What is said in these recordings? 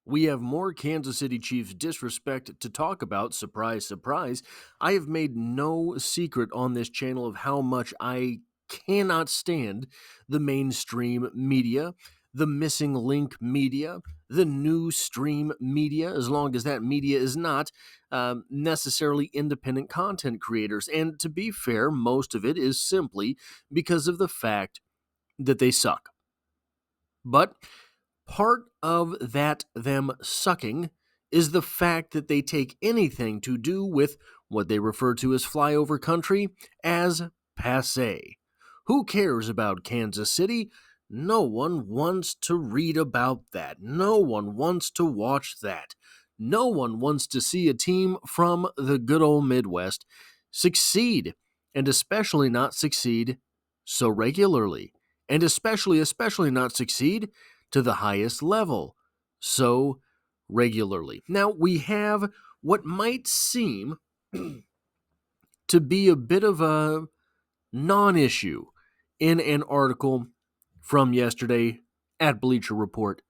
We have more Kansas City Chiefs disrespect to talk about. Surprise, surprise. I have made no secret on this channel of how much I cannot stand the mainstream media, the missing link media, the new stream media, as long as that media is not necessarily independent content creators. And to be fair, most of it is simply because of the fact that they suck. But part of that them sucking is the fact that they take anything to do with what they refer to as flyover country as passé. Who cares about Kansas City? No one wants to read about that. No one wants to watch that. No one wants to see a team from the good old Midwest succeed, and especially not succeed so regularly, and especially not succeed to the highest level so regularly. Now, we have what might seem to be a bit of a non-issue in an article from yesterday at Bleacher Report,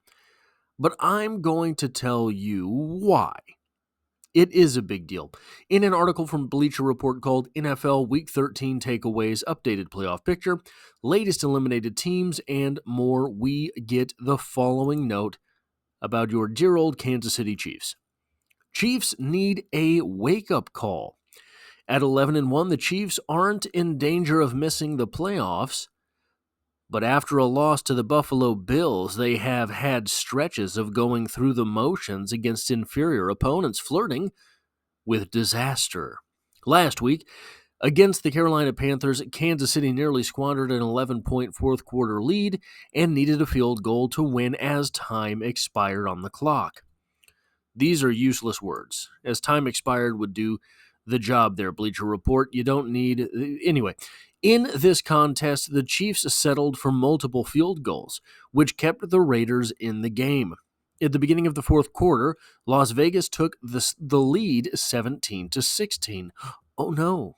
but I'm going to tell you why it is a big deal. In an article from Bleacher Report called NFL Week 13 Takeaways, Updated Playoff Picture, Latest Eliminated Teams, and more, we get the following note about your dear old Kansas City Chiefs. Chiefs need a wake-up call. At 11-1, the Chiefs aren't in danger of missing the playoffs, but after a loss to the Buffalo Bills, they have had stretches of going through the motions against inferior opponents, flirting with disaster. Last week, against the Carolina Panthers, Kansas City nearly squandered an 11-point fourth-quarter lead and needed a field goal to win as time expired on the clock. These are useless words, as time expired would do the job there, Bleacher Report. You don't need... Anyway, in this contest, the Chiefs settled for multiple field goals, which kept the Raiders in the game. At the beginning of the fourth quarter, Las Vegas took the lead 17-16. Oh no.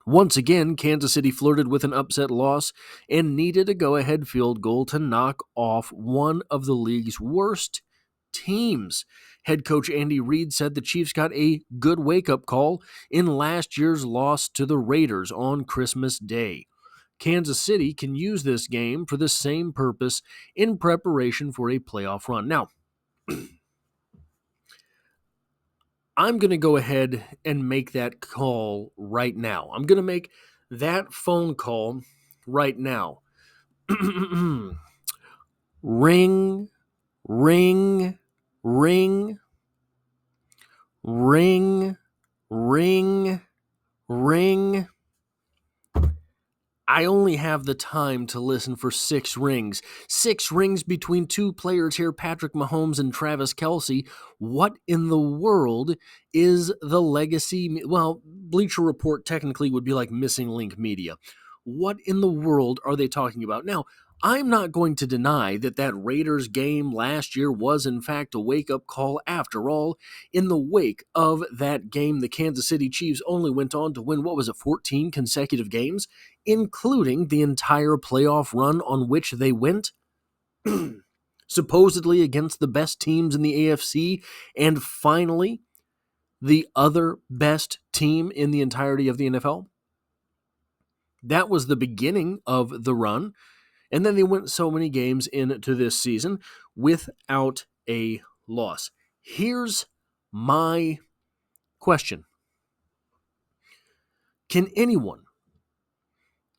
Once again, Kansas City flirted with an upset loss and needed a go-ahead field goal to knock off one of the league's worst teams. Head coach Andy Reid said the Chiefs got a good wake-up call in last year's loss to the Raiders on Christmas Day. Kansas City can use this game for the same purpose in preparation for a playoff run. Now, I'm going to go ahead and make that call right now. I'm going to make that phone call right now. Ring, ring, ring, ring, ring, ring. I only have the time to listen for 6 rings. 6 rings between 2 players here, Patrick Mahomes and Travis Kelce. What in the world is the legacy? Well, Bleacher Report technically would be like missing link media. What in the world are they talking about? Now, I'm not going to deny that Raiders game last year was in fact a wake-up call. After all, in the wake of that game, the Kansas City Chiefs only went on to win, 14 consecutive games, including the entire playoff run on which they went, supposedly against the best teams in the AFC, and finally, the other best team in the entirety of the NFL. That was the beginning of the run. And then they went so many games into this season without a loss. Here's my question. Can anyone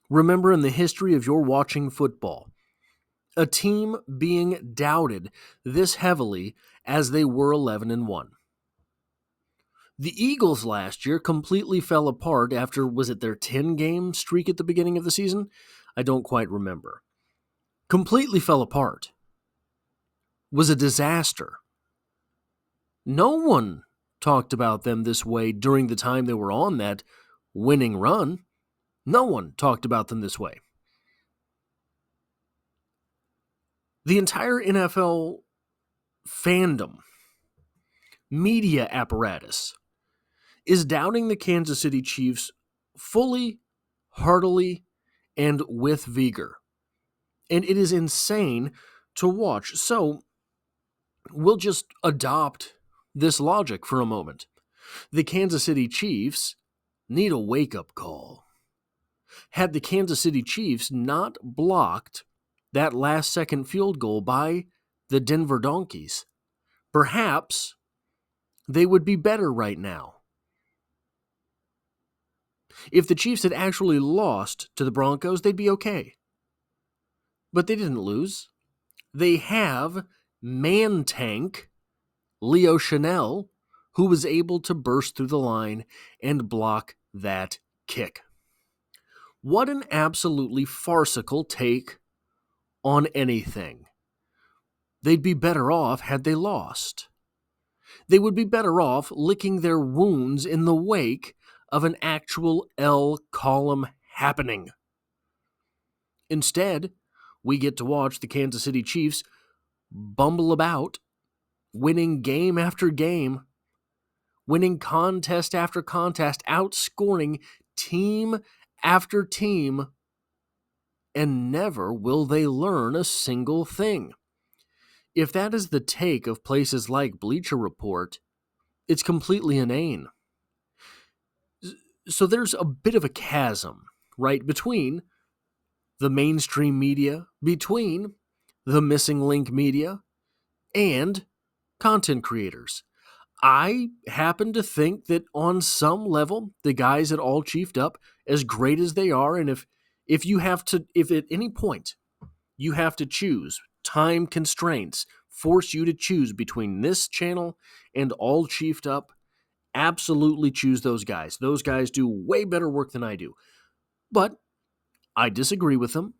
remember in the history of your watching football a team being doubted this heavily as they were 11-1? The Eagles last year completely fell apart after, was it their 10-game streak at the beginning of the season? I don't quite remember. Completely fell apart. Was a disaster. No one talked about them this way during the time they were on that winning run. No one talked about them this way. The entire NFL fandom, media apparatus, is doubting the Kansas City Chiefs fully, heartily, and with vigor. And it is insane to watch. So, we'll just adopt this logic for a moment. The Kansas City Chiefs need a wake-up call. Had the Kansas City Chiefs not blocked that last-second field goal by the Denver Donkeys, perhaps they would be better right now. If the Chiefs had actually lost to the Broncos, they'd be okay. But they didn't lose. They have man-tank Leo Chanel, who was able to burst through the line and block that kick. What an absolutely farcical take on anything. They'd be better off had they lost. They would be better off licking their wounds in the wake of an actual L column happening. Instead, we get to watch the Kansas City Chiefs bumble about, winning game after game, winning contest after contest, outscoring team after team, and never will they learn a single thing. If that is the take of places like Bleacher Report, it's completely inane. So there's a bit of a chasm, right, between the mainstream media, between the missing link media, and content creators. I happen to think that on some level, the guys at All Chiefed Up, as great as they are, and if at any point you have to choose, time constraints force you to choose between this channel and All Chiefed Up, absolutely choose those guys. Those guys do way better work than I do. But I disagree with them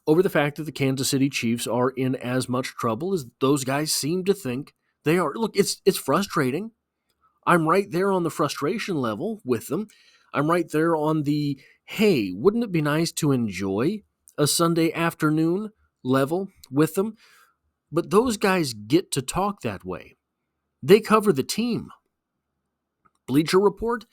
over the fact that the Kansas City Chiefs are in as much trouble as those guys seem to think they are. Look, it's frustrating. I'm right there on the frustration level with them. I'm right there on the, hey, wouldn't it be nice to enjoy a Sunday afternoon level with them? But those guys get to talk that way. They cover the team. Bleacher Report,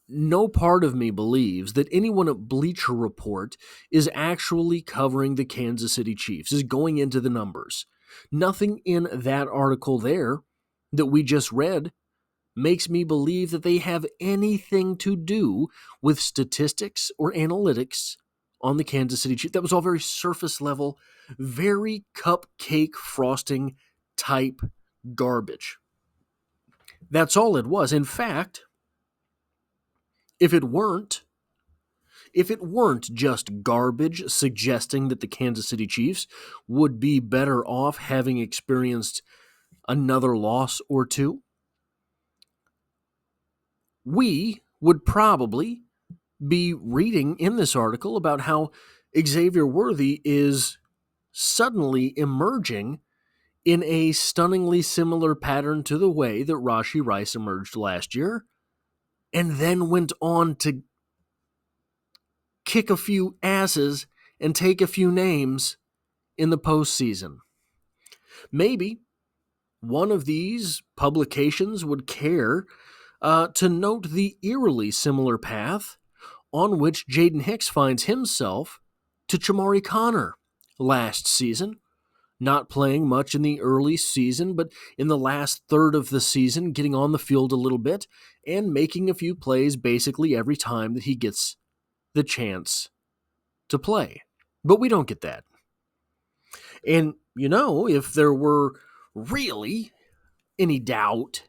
no part of me believes that anyone at Bleacher Report is actually covering the Kansas City Chiefs, is going into the numbers. Nothing in that article there that we just read makes me believe that they have anything to do with statistics or analytics on the Kansas City Chiefs. That was all very surface level, very cupcake frosting type garbage. That's all it was. In fact, if it weren't just garbage suggesting that the Kansas City Chiefs would be better off having experienced another loss or two, we would probably be reading in this article about how Xavier Worthy is suddenly emerging in a stunningly similar pattern to the way that Rashee Rice emerged last year, and then went on to kick a few asses and take a few names in the postseason. Maybe one of these publications would care to note the eerily similar path on which Jaden Hicks finds himself to Chamari Connor last season, not playing much in the early season, but in the last third of the season, getting on the field a little bit and making a few plays basically every time that he gets the chance to play. But we don't get that. And, if there were really any doubt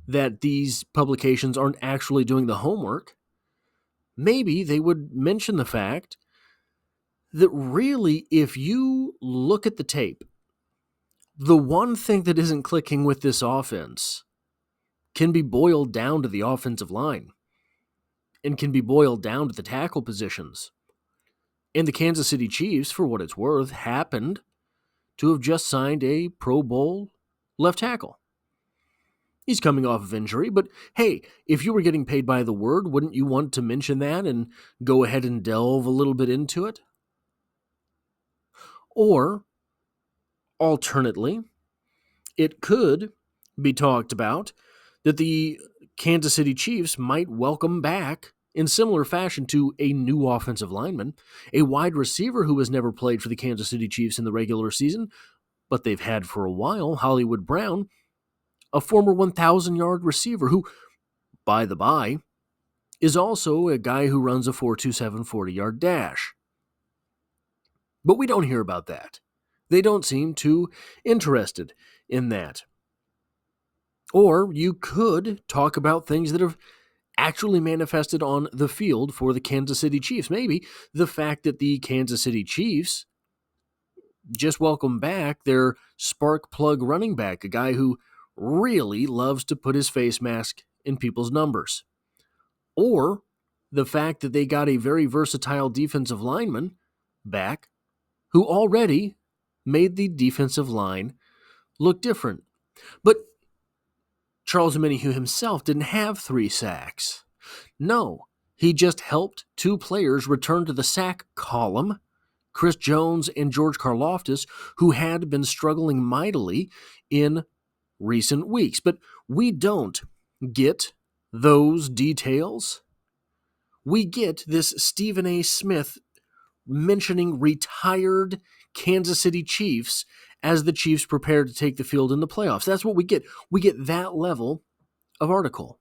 that these publications aren't actually doing the homework, maybe they would mention the fact that really, if you look at the tape, the one thing that isn't clicking with this offense can be boiled down to the offensive line and can be boiled down to the tackle positions. And the Kansas City Chiefs, for what it's worth, happened to have just signed a Pro Bowl left tackle. He's coming off of injury, but hey, if you were getting paid by the word, wouldn't you want to mention that and go ahead and delve a little bit into it? Or, alternately, it could be talked about that the Kansas City Chiefs might welcome back, in similar fashion to a new offensive lineman, a wide receiver who has never played for the Kansas City Chiefs in the regular season, but they've had for a while Hollywood Brown, a former 1,000-yard receiver who, by the by, is also a guy who runs a 4.27 40-yard dash. But we don't hear about that. They don't seem too interested in that. Or you could talk about things that have actually manifested on the field for the Kansas City Chiefs. Maybe the fact that the Kansas City Chiefs just welcomed back their spark plug running back, a guy who really loves to put his face mask in people's numbers. Or the fact that they got a very versatile defensive lineman back who already made the defensive line look different. But Charles Omenihu himself didn't have 3 sacks. No, he just helped 2 players return to the sack column, Chris Jones and George Karlaftis, who had been struggling mightily in recent weeks. But we don't get those details. We get this Stephen A. Smith mentioning retired Kansas City Chiefs as the Chiefs prepare to take the field in the playoffs. That's what we get. We get that level of article.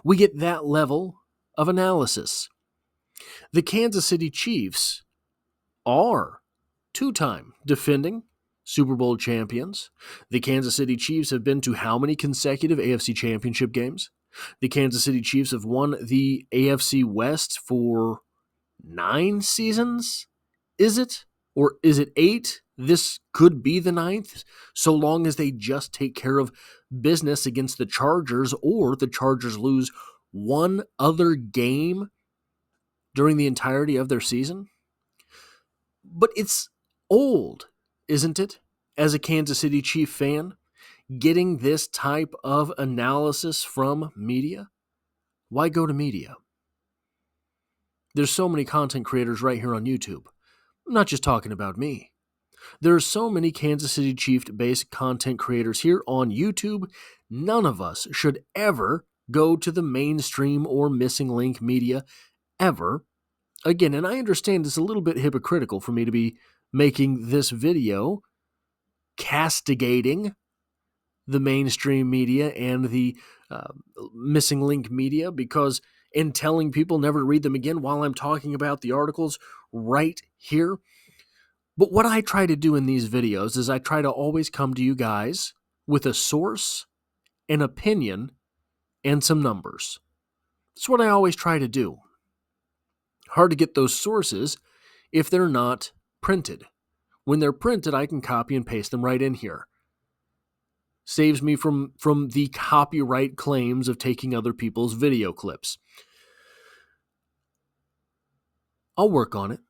We get that level of analysis. The Kansas City Chiefs are 2-time defending Super Bowl champions. The Kansas City Chiefs have been to how many consecutive AFC Championship games? The Kansas City Chiefs have won the AFC West for 9 seasons? Is it? Or is it 8? This could be the 9th, so long as they just take care of business against the Chargers, or the Chargers lose one other game during the entirety of their season. But it's old, isn't it, as a Kansas City Chief fan, getting this type of analysis from media? Why go to media? There's so many content creators right here on YouTube. I'm not just talking about me. There are so many Kansas City Chiefs-based content creators here on YouTube. None of us should ever go to the mainstream or missing link media ever again. And I understand it's a little bit hypocritical for me to be making this video castigating the mainstream media and the missing link media and telling people never to read them again while I'm talking about the articles right here. But what I try to do in these videos is I try to always come to you guys with a source, an opinion, and some numbers. That's what I always try to do. Hard to get those sources if they're not printed. When they're printed, I can copy and paste them right in here. Saves me from the copyright claims of taking other people's video clips. I'll work on it.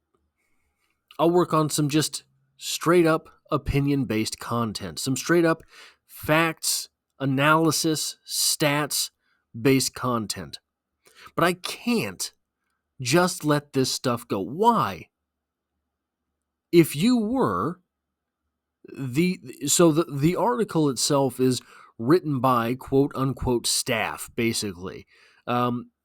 I'll work on some just straight up opinion-based content, some straight up facts, analysis, stats-based content. But I can't just let this stuff go. Why? If you were the article itself is written by quote unquote staff, basically.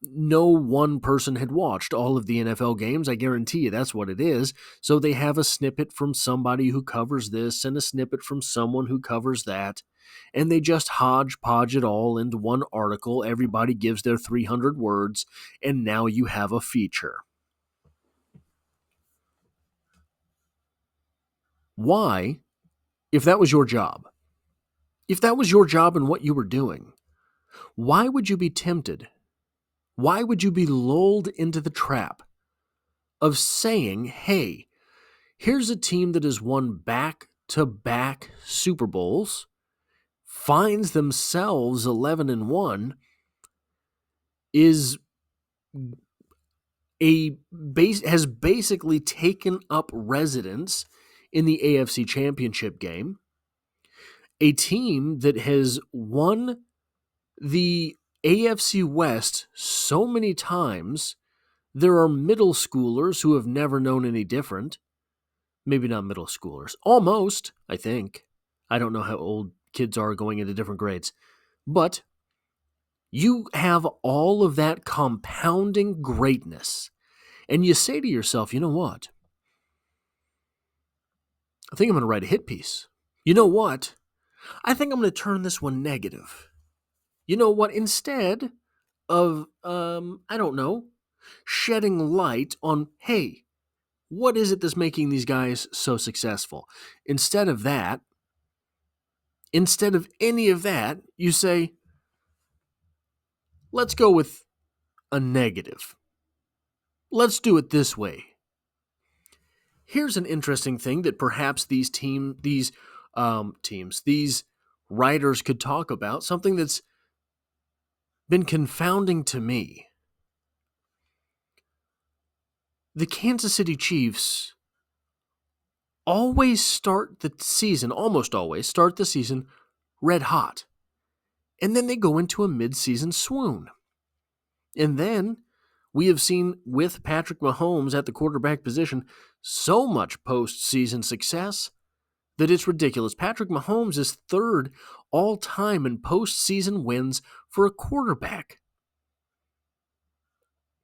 No one person had watched all of the NFL games. I guarantee you that's what it is. So they have a snippet from somebody who covers this and a snippet from someone who covers that. And they just hodgepodge it all into one article. Everybody gives their 300 words, and now you have a feature. Why, if that was your job, and what you were doing, why would you be tempted? Why would you be lulled into the trap of saying, hey, here's a team that has won back-to-back Super Bowls, finds themselves 11-1, has basically taken up residence in the AFC Championship game, a team that has won the AFC West so many times, there are middle schoolers who have never known any different. Maybe not middle schoolers. Almost, I think. I don't know how old kids are going into different grades. But you have all of that compounding greatness. And you say to yourself, you know what? I think I'm going to write a hit piece. You know what? I think I'm going to turn this one negative. You know what? Instead of, I don't know, shedding light on, hey, what is it that's making these guys so successful? Instead of any of that, you say, let's go with a negative. Let's do it this way. Here's an interesting thing that perhaps these writers could talk about, something that's been confounding to me. The Kansas City Chiefs almost always start the season red hot. And then they go into a mid-season swoon. And then we have seen with Patrick Mahomes at the quarterback position so much postseason success that it's ridiculous. Patrick Mahomes is third all-time in postseason wins for a quarterback.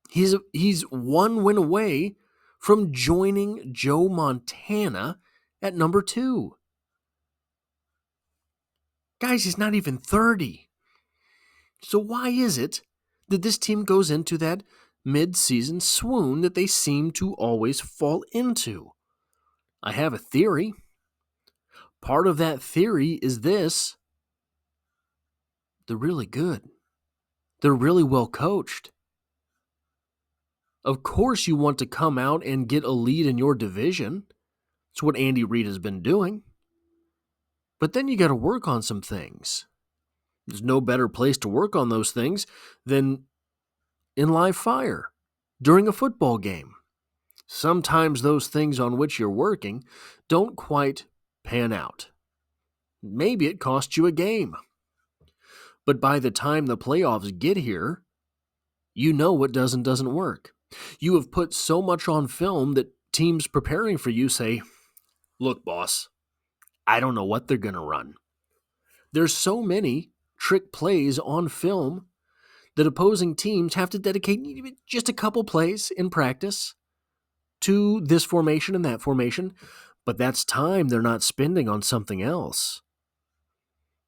He's one win away from joining Joe Montana at number 2. Guys, he's not even 30. So why is it that this team goes into that mid-season swoon that they seem to always fall into? I have a theory. Part of that theory is this: they're really good. They're really well coached. Of course you want to come out and get a lead in your division. That's what Andy Reid has been doing. But then you got to work on some things. There's no better place to work on those things than in live fire during a football game. Sometimes those things on which you're working don't quite pan out. Maybe it costs you a game. But by the time the playoffs get here, you know what does and doesn't work. You have put so much on film that teams preparing for you say, look, boss, I don't know what they're going to run. There's so many trick plays on film that opposing teams have to dedicate just a couple plays in practice to this formation and that formation, but that's time they're not spending on something else.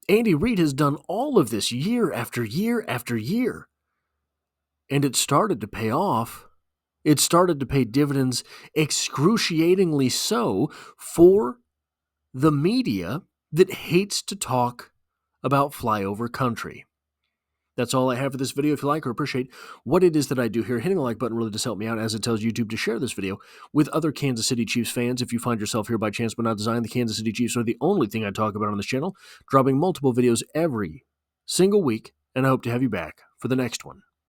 Andy Reid has done all of this year after year after year, and it started to pay off. It started to pay dividends excruciatingly so for the media that hates to talk about flyover country. That's all I have for this video. If you like or appreciate what it is that I do here, hitting the like button really does help me out, as it tells YouTube to share this video with other Kansas City Chiefs fans. If you find yourself here by chance but not design, the Kansas City Chiefs are the only thing I talk about on this channel, dropping multiple videos every single week, and I hope to have you back for the next one.